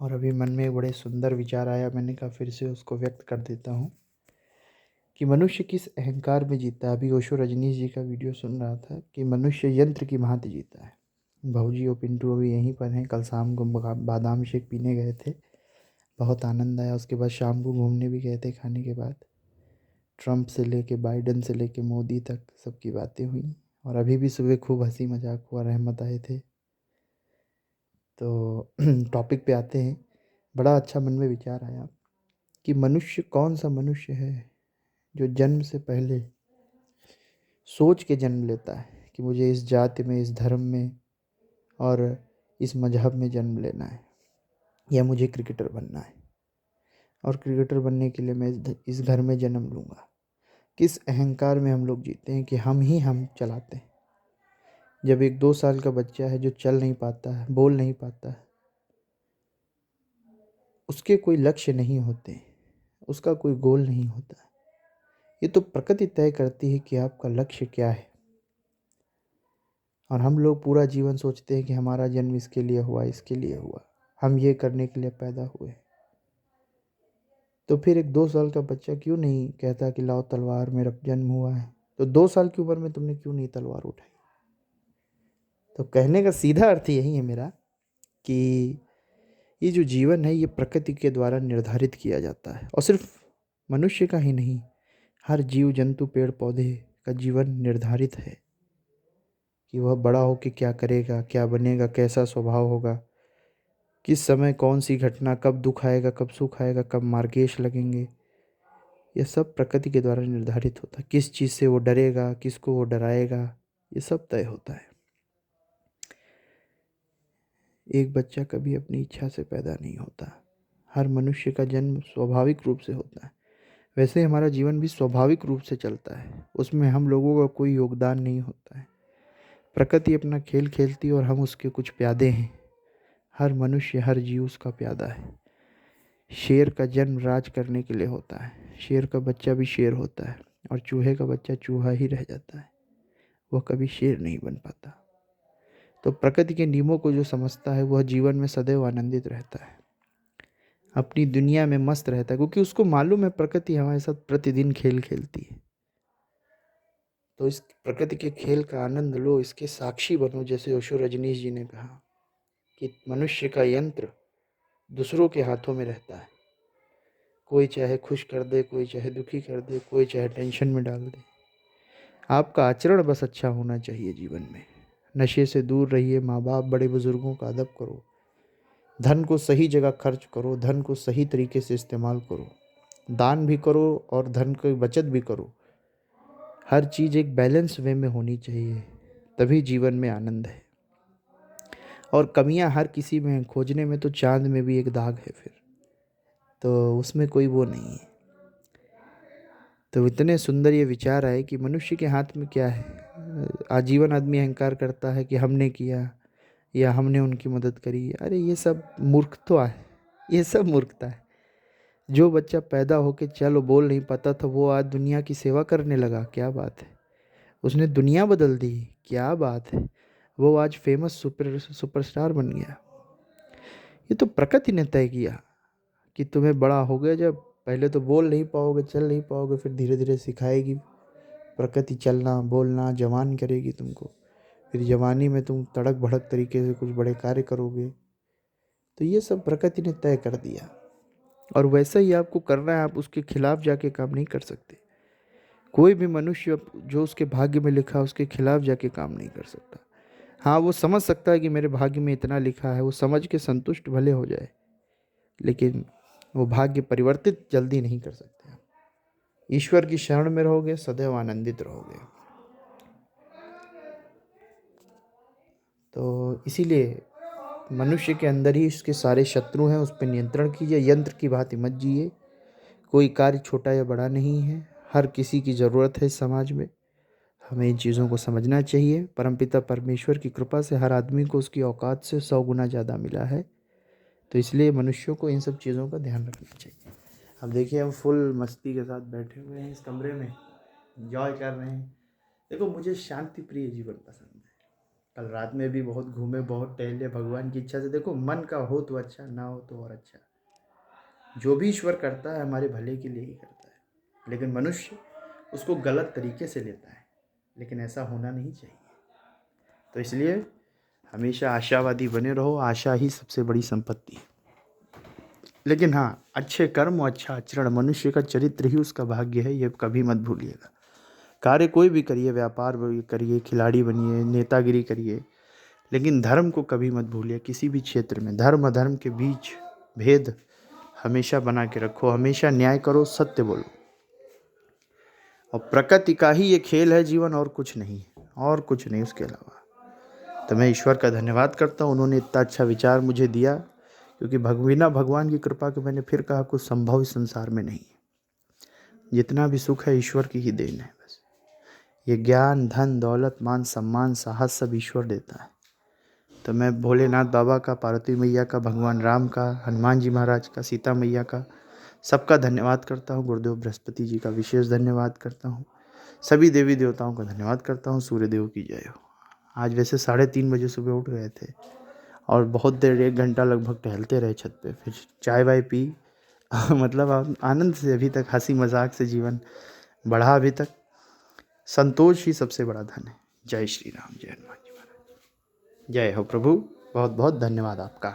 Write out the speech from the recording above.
और अभी मन में एक बड़े सुंदर विचार आया, मैंने कहा फिर से उसको व्यक्त कर देता हूँ कि मनुष्य किस अहंकार में जीता है। अभी ओशो रजनीश जी का वीडियो सुन रहा था कि मनुष्य यंत्र की भांति जीता है। भाऊजी और पिंटू अभी यहीं पर हैं। कल शाम को बादाम शेक पीने गए थे, बहुत आनंद आया। उसके बाद शाम को घूमने भी गए थे खाने के बाद। ट्रम्प से लेके बाइडन से लेके मोदी तक सबकी बातें हुई। और अभी भी सुबह खूब हंसी मजाक हुआ, रहमत आए थे। तो टॉपिक पे आते हैं। बड़ा अच्छा मन में विचार आया कि मनुष्य कौन सा मनुष्य है जो जन्म से पहले सोच के जन्म लेता है कि मुझे इस जाति में, इस धर्म में और इस मजहब में जन्म लेना है, या मुझे क्रिकेटर बनना है और क्रिकेटर बनने के लिए मैं इस घर में जन्म लूँगा। किस अहंकार में हम लोग जीते हैं कि हम चलाते हैं। जब एक 2 साल का बच्चा है जो चल नहीं पाता है, बोल नहीं पाता है, उसके कोई लक्ष्य नहीं होते, उसका कोई गोल नहीं होता। ये तो प्रकृति तय करती है कि आपका लक्ष्य क्या है। और हम लोग पूरा जीवन सोचते हैं कि हमारा जन्म इसके लिए हुआ, इसके लिए हुआ, हम ये करने के लिए पैदा हुए। तो फिर एक 2 साल का बच्चा क्यों नहीं कहता कि लाओ तलवार, मेरा जन्म हुआ है। तो 2 साल की उम्र में तुमने क्यों नहीं तलवार उठाई। तो कहने का सीधा अर्थ यही है मेरा कि ये जो जीवन है ये प्रकृति के द्वारा निर्धारित किया जाता है। और सिर्फ मनुष्य का ही नहीं, हर जीव जंतु पेड़ पौधे का जीवन निर्धारित है कि वह बड़ा होकर क्या करेगा, क्या बनेगा, कैसा स्वभाव होगा, किस समय कौन सी घटना, कब दुख आएगा, कब सुख आएगा, कब मार्गेश लगेंगे। ये सब प्रकृति के द्वारा निर्धारित होता है। किस चीज़ से वो डरेगा, किसको वो डराएगा, ये सब तय होता है। एक बच्चा कभी अपनी इच्छा से पैदा नहीं होता। हर मनुष्य का जन्म स्वाभाविक रूप से होता है। वैसे हमारा जीवन भी स्वाभाविक रूप से चलता है, उसमें हम लोगों का कोई योगदान नहीं होता है। प्रकृति अपना खेल खेलती है और हम उसके कुछ प्यादे हैं। हर मनुष्य, हर जीव उसका प्यादा है। शेर का जन्म राज करने के लिए होता है, शेर का बच्चा भी शेर होता है, और चूहे का बच्चा चूहा ही रह जाता है, वह कभी शेर नहीं बन पाता। तो प्रकृति के नियमों को जो समझता है वह जीवन में सदैव आनंदित रहता है, अपनी दुनिया में मस्त रहता है, क्योंकि उसको मालूम है प्रकृति हमारे साथ प्रतिदिन खेल खेलती है। तो इस प्रकृति के खेल का आनंद लो, इसके साक्षी बनो। जैसे ओशो रजनीश जी ने कहा कि मनुष्य का यंत्र दूसरों के हाथों में रहता है। कोई चाहे खुश कर दे, कोई चाहे दुखी कर दे, कोई चाहे टेंशन में डाल दे। आपका आचरण बस अच्छा होना चाहिए जीवन में। नशे से दूर रहिए, माँ बाप बड़े बुजुर्गों का अदब करो, धन को सही जगह खर्च करो, धन को सही तरीके से इस्तेमाल करो, दान भी करो और धन की बचत भी करो। हर चीज़ एक बैलेंस वे में होनी चाहिए, तभी जीवन में आनंद है। और कमियां हर किसी में हैं, खोजने में तो चांद में भी एक दाग है फिर, तो उसमें कोई वो नहीं है। तो इतने सुंदर ये विचार आए कि मनुष्य के हाथ में क्या है। आजीवन आदमी अहंकार करता है कि हमने किया या हमने उनकी मदद करी। अरे ये सब मूर्खता है, ये सब मूर्खता है। जो बच्चा पैदा होके चलो बोल नहीं पाता था, वो आज दुनिया की सेवा करने लगा, क्या बात है। उसने दुनिया बदल दी, क्या बात है। वो आज फेमस सुपरस्टार बन गया। ये तो प्रकृति ने तय किया कि तुम्हें बड़ा हो गया, जब पहले तो बोल नहीं पाओगे, चल नहीं पाओगे, फिर धीरे धीरे सिखाएगी प्रकृति चलना बोलना, जवान करेगी तुमको। फिर जवानी में तुम तड़क भड़क तरीके से कुछ बड़े कार्य करोगे। तो ये सब प्रकृति ने तय कर दिया, और वैसा ही आपको करना है। आप उसके खिलाफ जाके काम नहीं कर सकते। कोई भी मनुष्य जो उसके भाग्य में लिखा है उसके खिलाफ जाके काम नहीं कर सकता। हाँ, वो समझ सकता है कि मेरे भाग्य में इतना लिखा है, वो समझ के संतुष्ट भले हो जाए, लेकिन वो भाग्य परिवर्तित जल्दी नहीं कर सकते। आप ईश्वर की शरण में रहोगे, सदैव आनंदित रहोगे। तो इसीलिए मनुष्य के अंदर ही इसके सारे शत्रु हैं, उस पर नियंत्रण कीजिए। यंत्र की भांति मत जिए। कोई कार्य छोटा या बड़ा नहीं है, हर किसी की ज़रूरत है इस समाज में। हमें इन चीज़ों को समझना चाहिए। परमपिता परमेश्वर की कृपा से हर आदमी को उसकी औकात से 100 गुना ज़्यादा मिला है। तो इसलिए मनुष्यों को इन सब चीज़ों का ध्यान रखना चाहिए। अब देखिए, हम फुल मस्ती के साथ बैठे हुए हैं इस कमरे में, एंजॉय कर रहे हैं। देखो, मुझे शांति प्रिय जीवन पसंद है। कल रात में भी बहुत घूमे, बहुत टहले भगवान की इच्छा से। देखो, मन का हो तो अच्छा, ना हो तो और अच्छा। जो भी ईश्वर करता है हमारे भले के लिए ही करता है, लेकिन मनुष्य उसको गलत तरीके से लेता है, लेकिन ऐसा होना नहीं चाहिए। तो इसलिए हमेशा आशावादी बने रहो, आशा ही सबसे बड़ी संपत्ति है। लेकिन हाँ, अच्छे कर्म और अच्छा आचरण, मनुष्य का चरित्र ही उसका भाग्य है, ये कभी मत भूलिएगा। कार्य कोई भी करिए, व्यापार करिए, खिलाड़ी बनिए, नेतागिरी करिए, लेकिन धर्म को कभी मत भूलिए। किसी भी क्षेत्र में धर्म अधर्म के बीच भेद हमेशा बना के रखो, हमेशा न्याय करो, सत्य बोलो। और प्रकृति का ही ये खेल है जीवन, और कुछ नहीं, और कुछ नहीं उसके अलावा। तो मैं ईश्वर का धन्यवाद करता हूँ, उन्होंने इतना अच्छा विचार मुझे दिया, क्योंकि बिना भगवान की कृपा के, मैंने फिर कहा, कुछ संभव इस संसार में नहीं है। जितना भी सुख है ईश्वर की ही देन है बस। ये ज्ञान, धन, दौलत, मान सम्मान, साहस सब ईश्वर देता है। तो मैं भोलेनाथ बाबा का, पार्वती मैया का, भगवान राम का, हनुमान जी महाराज का, सीता मैया का, सबका धन्यवाद करता हूँ। गुरुदेव बृहस्पति जी का विशेष धन्यवाद करता हूँ। सभी देवी देवताओं का धन्यवाद करता हूँ। सूर्यदेव की जय हो। आज वैसे 3:30 बजे सुबह उठ गए थे, और बहुत देर, 1 घंटा लगभग टहलते रहे छत पे, फिर चाय वाय पी मतलब आनंद से अभी तक हंसी मजाक से जीवन बढ़ा अभी तक। संतोष ही सबसे बड़ा धन है। जय श्री राम, जय हनुमान जी महाराज। जय हो प्रभु। बहुत बहुत धन्यवाद आपका।